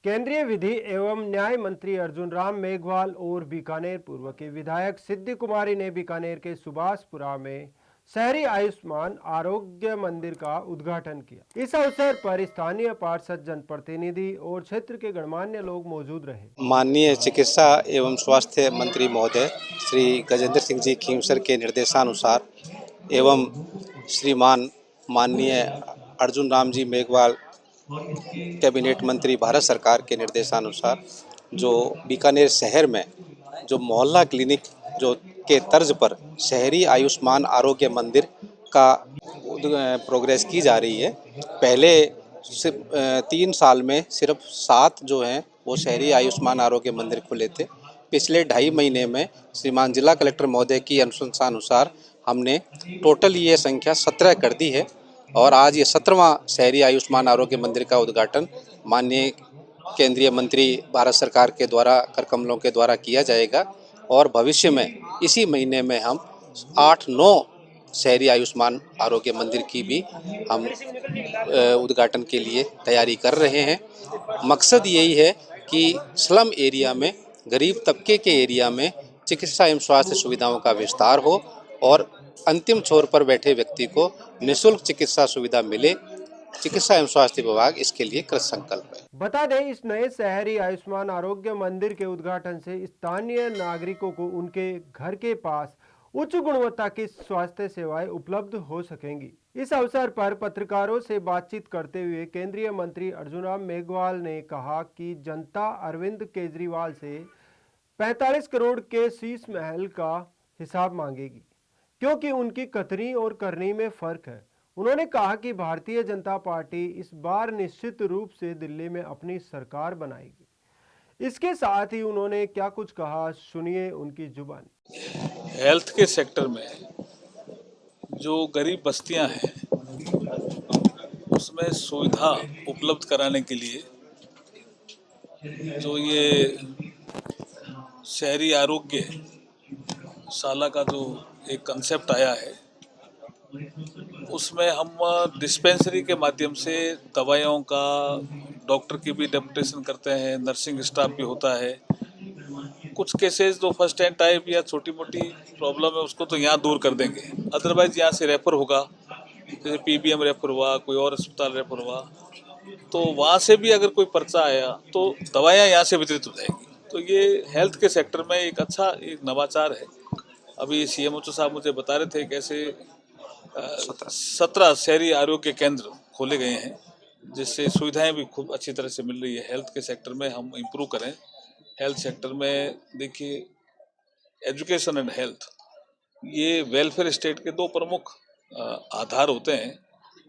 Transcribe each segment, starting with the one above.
केंद्रीय विधि एवं न्याय मंत्री अर्जुन राम मेघवाल और बीकानेर पूर्व के विधायक सिद्धि कुमारी ने बीकानेर के सुभाषपुरा में शहरी आयुष्मान आरोग्य मंदिर का उद्घाटन किया। इस अवसर पर स्थानीय पार्षद, जनप्रतिनिधि और क्षेत्र के गणमान्य लोग मौजूद रहे। माननीय चिकित्सा एवं स्वास्थ्य मंत्री महोदय श्री गजेंद्र सिंह जी खींवसर के निर्देशानुसार एवं श्रीमान माननीय अर्जुन राम जी मेघवाल कैबिनेट मंत्री भारत सरकार के निर्देशानुसार जो बीकानेर शहर में जो मोहल्ला क्लिनिक जो के तर्ज पर शहरी आयुष्मान आरोग्य मंदिर का प्रोग्रेस की जा रही है। पहले 3 साल में सिर्फ 7 जो हैं वो शहरी आयुष्मान आरोग्य मंदिर खुले थे। पिछले 2.5 महीने में श्रीमान जिला कलेक्टर महोदय की अनुशंसा अनुसार हमने टोटल ये संख्या 17 कर दी है और आज ये 17वां शहरी आयुष्मान आरोग्य मंदिर का उद्घाटन माननीय केंद्रीय मंत्री भारत सरकार के द्वारा करकमलों के द्वारा किया जाएगा और भविष्य में इसी महीने में हम 8-9 शहरी आयुष्मान आरोग्य मंदिर की भी हम उद्घाटन के लिए तैयारी कर रहे हैं। मकसद यही है कि स्लम एरिया में, गरीब तबके के एरिया में चिकित्सा एवं स्वास्थ्य सुविधाओं का विस्तार हो और अंतिम छोर पर बैठे व्यक्ति को निःशुल्क चिकित्सा सुविधा मिले। चिकित्सा एवं स्वास्थ्य विभाग इसके लिए कृत संकल्प है। बता दें, इस नए शहरी आयुष्मान आरोग्य मंदिर के उद्घाटन से स्थानीय नागरिकों को उनके घर के पास उच्च गुणवत्ता की स्वास्थ्य सेवाएं उपलब्ध हो सकेंगी। इस अवसर पर पत्रकारों से बातचीत करते हुए केंद्रीय मंत्री अर्जुन राम मेघवाल ने कहा कि जनता अरविंद केजरीवाल से 45 करोड़ के शीश महल का हिसाब मांगेगी, क्योंकि उनकी कथनी और करनी में फर्क है। उन्होंने कहा कि भारतीय जनता पार्टी इस बार निश्चित रूप से दिल्ली में अपनी सरकार बनाएगी। इसके साथ ही उन्होंने क्या कुछ कहा, सुनिए उनकी जुबानी। हेल्थ के सेक्टर में जो गरीब बस्तियां हैं उसमें सुविधा उपलब्ध कराने के लिए जो ये शहरी आरोग्य शाला का जो एक कंसेप्ट आया है, उसमें हम डिस्पेंसरी के माध्यम से दवाइयों का, डॉक्टर की भी डेपुटेशन करते हैं, नर्सिंग स्टाफ भी होता है। कुछ केसेस जो फर्स्ट एंड टाइप या छोटी मोटी प्रॉब्लम है उसको तो यहाँ दूर कर देंगे, अदरवाइज यहाँ से रेफर होगा, जैसे पीबीएम रेफर हुआ, कोई और अस्पताल रेफर हुआ, तो वहाँ से भी अगर कोई पर्चा आया तो दवाइयाँ यहाँ से वितरित हो जाएगी। तो ये हेल्थ के सेक्टर में एक अच्छा एक नवाचार है। अभी सीएमओ साहब मुझे बता रहे थे कैसे 17 शहरी आरोग्य केंद्र खोले गए हैं, जिससे सुविधाएं भी खूब अच्छी तरह से मिल रही है। हेल्थ के सेक्टर में हम इम्प्रूव करें। हेल्थ सेक्टर में देखिए, एजुकेशन एंड हेल्थ ये वेलफेयर स्टेट के 2 प्रमुख आधार होते हैं।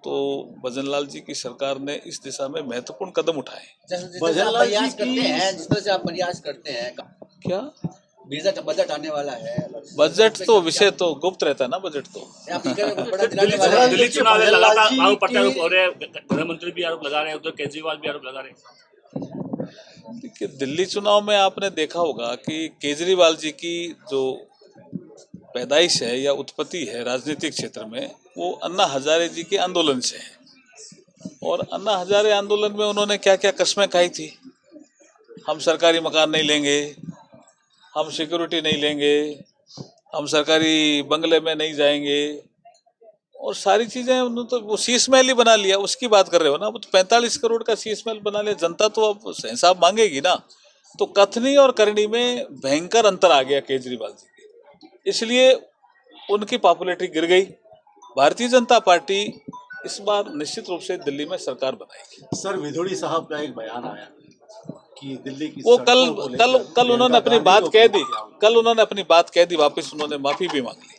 तो भजनलाल जी की सरकार ने इस दिशा में महत्वपूर्ण कदम उठाए। भजनलाल जी करते हैं, जिस तरह से आप प्रयास करते हैं, क्या बजट आने वाला है? बजट तो विषय तो गुप्त रहता है ना, बजट तो दिल्ली चुनाव लगातार आरोप प्रत्यारोप हो रहे हैं, गृहमंत्री भी आरोप लगा रहे हैं, उधर केजरीवाल भी आरोप लगा रहे हैं। देखिए, दिल्ली चुनाव में आपने देखा होगा कि केजरीवाल जी की जो पैदाइश है या उत्पत्ति है राजनीतिक क्षेत्र में, वो अन्ना हजारे जी के आंदोलन से है। और अन्ना हजारे आंदोलन में उन्होंने क्या क्या कस्में खाई थी, हम सरकारी मकान नहीं लेंगे, हम सिक्योरिटी नहीं लेंगे, हम सरकारी बंगले में नहीं जाएंगे, और सारी चीजें उन्होंने तो वो शीश महल ही बना लिया। उसकी बात कर रहे हो ना, वो तो 45 करोड़ का शीश महल बना लिया। जनता तो अब हिसाब मांगेगी ना। तो कथनी और करनी में भयंकर अंतर आ गया केजरीवाल जी के, इसलिए उनकी पॉपुलैरिटी गिर गई। भारतीय जनता पार्टी इस बार निश्चित रूप से दिल्ली में सरकार बनाएगी। सर, विधोड़ी साहब का एक बयान आया कि दिल्ली की वो कल उन्होंने अपनी बात कह दी, वापस उन्होंने माफी भी मांग ली।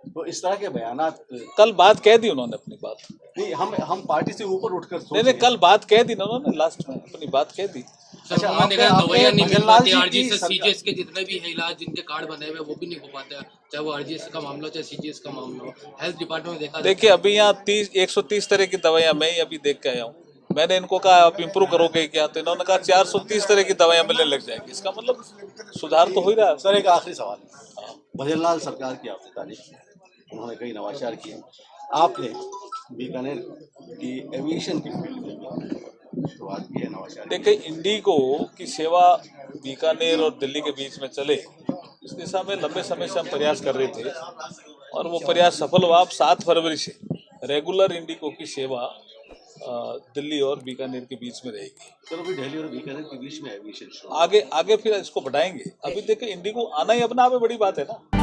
तो इस तरह के बयान कल बात कह दी उन्होंने अपनी बात। नहीं, हम पार्टी से ऊपर उठकर नहीं, कल बात कह दी ना उन्होंने, लास्ट में अपनी बात कह दी। अच्छा, दवाइयां नहीं मिल पाती, आरजीएस सीजीएस के जितने भी इलाज जिनके कार्ड बने हुए वो भी नहीं हो पाते हैं, चाहे वो आरजीएस का मामला हो चाहे सीजीएस का मामला हो। हेल्थ डिपार्टमेंट में देखा, देखिए अभी यहाँ 130 तरह की दवाइयां मैं अभी देख के आया हूँ। मैंने इनको कहा आप इम्प्रूव करोगे क्या, तो इन्होंने कहा 430 तरह की दवाइयां मिलने लग जाएगी। इसका मतलब सुधार तो हो ही रहा है। सर, एक आखिरी सवाल, भजनलाल सरकार की आपने तारीफ की, उन्होंने कई नवाचार किए, आपने बीकानेर की एविएशन की फील्ड में शुरुआत की है नवाचार की। देखिए, इंडिगो की सेवा बीकानेर और दिल्ली के बीच में चले, इस दिशा में लंबे समय से हम प्रयास कर रहे थे और वो प्रयास सफल हुआ। अब 7 फरवरी से रेगुलर इंडिगो की सेवा दिल्ली और बीकानेर के बीच में रहेगी। चलो भी दिल्ली और बीकानेर के बीच में है विशेष। आगे आगे फिर इसको बढ़ाएंगे। अभी देखिए, इंडिगो आना ही अपना आप में बड़ी बात है ना।